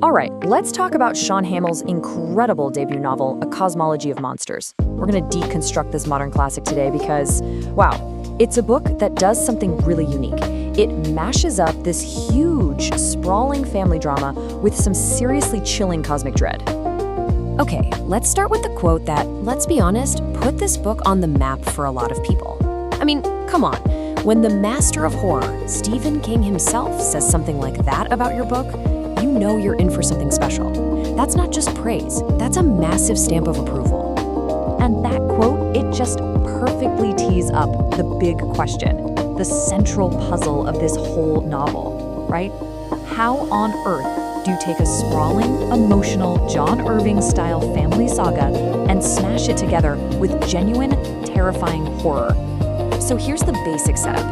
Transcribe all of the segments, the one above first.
All right, let's talk about Shaun Hamill's incredible debut novel, A Cosmology of Monsters. We're going to deconstruct this modern classic today because, wow, it's a book that does something really unique. It mashes up this huge, sprawling family drama with some seriously chilling cosmic dread. Okay, let's start with the quote that, let's be honest, put this book on the map for a lot of people. I mean, come on. When the master of horror, Stephen King himself, says something like that about your book, you know you're in for something special. That's not just praise, that's a massive stamp of approval. And that quote, it just perfectly tees up the big question, the central puzzle of this whole novel, right? How on earth do you take a sprawling, emotional, John Irving-style family saga and smash it together with genuine, terrifying horror? So here's the basic setup.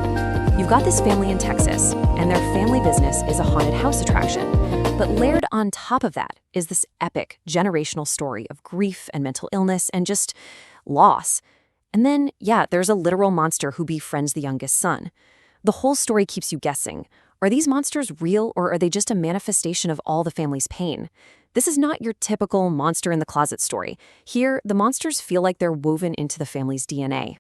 You've got this family in Texas, and their family business is a haunted house attraction. But layered on top of that is this epic, generational story of grief and mental illness and just loss. And then, yeah, there's a literal monster who befriends the youngest son. The whole story keeps you guessing. Are these monsters real, or are they just a manifestation of all the family's pain? This is not your typical monster in the closet story. Here, the monsters feel like they're woven into the family's DNA.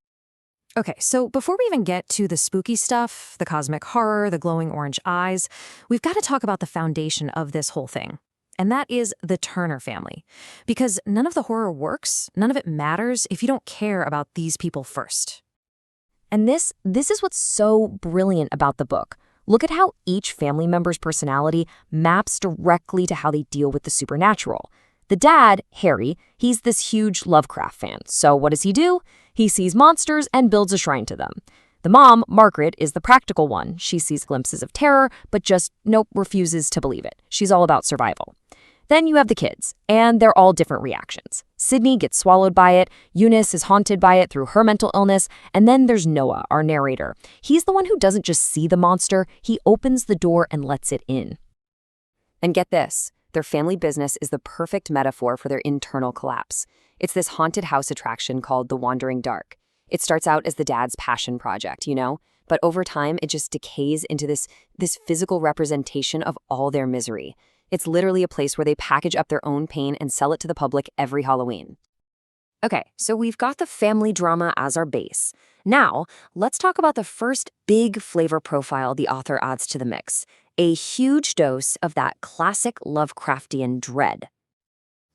Okay, so before we even get to the spooky stuff, the cosmic horror, the glowing orange eyes, we've got to talk about the foundation of this whole thing. And that is the Turner family. Because none of the horror works, none of it matters if you don't care about these people first. And this is what's so brilliant about the book. Look at how each family member's personality maps directly to how they deal with the supernatural. The dad, Harry, he's this huge Lovecraft fan. So what does he do? He sees monsters and builds a shrine to them. The mom, Margaret, is the practical one. She sees glimpses of terror, but just, nope, refuses to believe it. She's all about survival. Then you have the kids, and they're all different reactions. Sydney gets swallowed by it, Eunice is haunted by it through her mental illness, and then there's Noah, our narrator. He's the one who doesn't just see the monster, he opens the door and lets it in. And get this. Their family business is the perfect metaphor for their internal collapse. It's this haunted house attraction called The Wandering Dark. It starts out as the dad's passion project, but over time it just decays into this physical representation of all their misery. It's literally a place where they package up their own pain and sell it to the public every Halloween. Okay, so we've got the family drama as our base. Now, let's talk about the first big flavor profile the author adds to the mix. A huge dose of that classic Lovecraftian dread.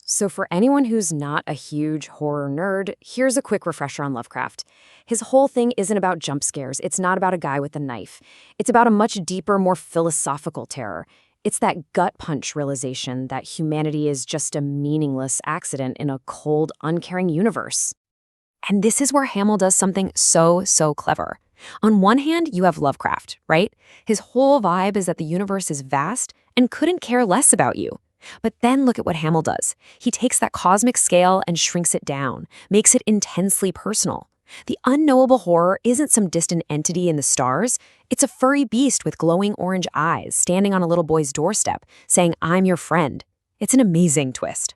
So for anyone who's not a huge horror nerd, here's a quick refresher on Lovecraft. His whole thing isn't about jump scares. It's not about a guy with a knife. It's about a much deeper, more philosophical terror. It's that gut punch realization that humanity is just a meaningless accident in a cold, uncaring universe. And this is where Hamill does something so clever. On one hand, you have Lovecraft, right? His whole vibe is that the universe is vast and couldn't care less about you. But then look at what Hamill does. He takes that cosmic scale and shrinks it down, makes it intensely personal. The unknowable horror isn't some distant entity in the stars. It's a furry beast with glowing orange eyes standing on a little boy's doorstep, saying, "I'm your friend." It's an amazing twist.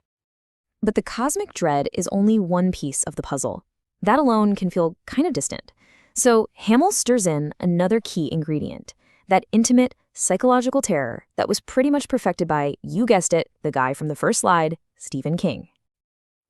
But the cosmic dread is only one piece of the puzzle. That alone can feel kind of distant. So Hamill stirs in another key ingredient, that intimate, psychological terror that was pretty much perfected by, you guessed it, the guy from the first slide, Stephen King.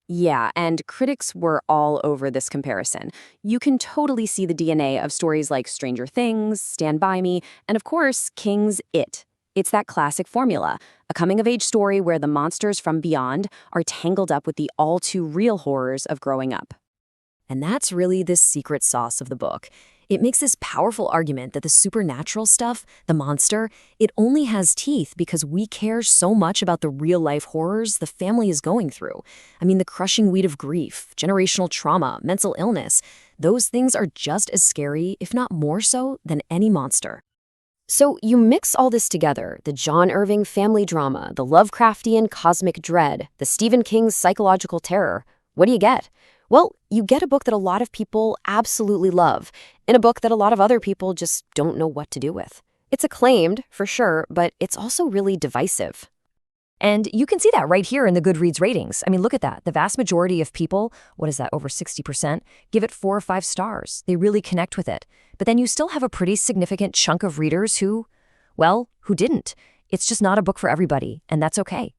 Yeah, and critics were all over this comparison. You can totally see the DNA of stories like Stranger Things, Stand By Me, and of course, King's It. It's that classic formula, a coming-of-age story where the monsters from beyond are tangled up with the all-too-real horrors of growing up. And that's really the secret sauce of the book. It makes this powerful argument that the supernatural stuff, the monster, it only has teeth because we care so much about the real-life horrors the family is going through. I mean, the crushing weight of grief, generational trauma, mental illness, those things are just as scary, if not more so, than any monster. So you mix all this together, the John Irving family drama, the Lovecraftian cosmic dread, the Stephen King psychological terror. What do you get? Well, you get a book that a lot of people absolutely love, and a book that a lot of other people just don't know what to do with. It's acclaimed, for sure, but it's also really divisive. And you can see that right here in the Goodreads ratings. I mean, look at that. The vast majority of people, what is that, over 60%, give it 4 or 5 stars. They really connect with it. But then you still have a pretty significant chunk of readers who didn't. It's just not a book for everybody, and that's okay.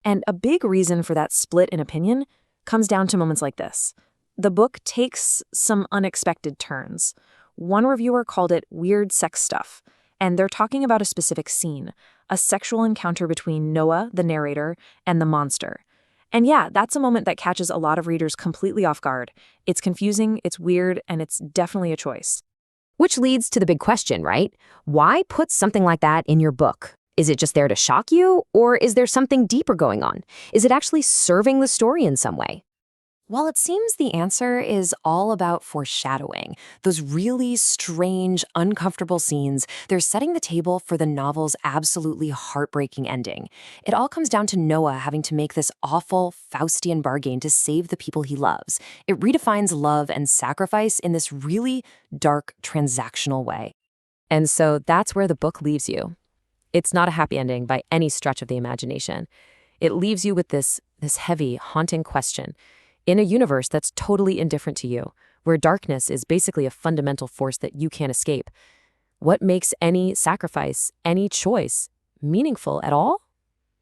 And a big reason for that split in opinion comes down to moments like this. The book takes some unexpected turns. One reviewer called it weird sex stuff, and they're talking about a specific scene, a sexual encounter between Noah, the narrator, and the monster. And yeah, that's a moment that catches a lot of readers completely off guard. It's confusing, it's weird, and it's definitely a choice. Which leads to the big question, right? Why put something like that in your book? Is it just there to shock you, or is there something deeper going on? Is it actually serving the story in some way? Well, it seems the answer is all about foreshadowing. Those really strange, uncomfortable scenes, they're setting the table for the novel's absolutely heartbreaking ending. It all comes down to Noah having to make this awful Faustian bargain to save the people he loves. It redefines love and sacrifice in this really dark, transactional way. And so that's where the book leaves you. It's not a happy ending by any stretch of the imagination. It leaves you with this heavy, haunting question. In a universe that's totally indifferent to you, where darkness is basically a fundamental force that you can't escape, what makes any sacrifice, any choice, meaningful at all?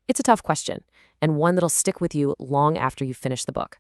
It's a tough question, and one that'll stick with you long after you finish the book.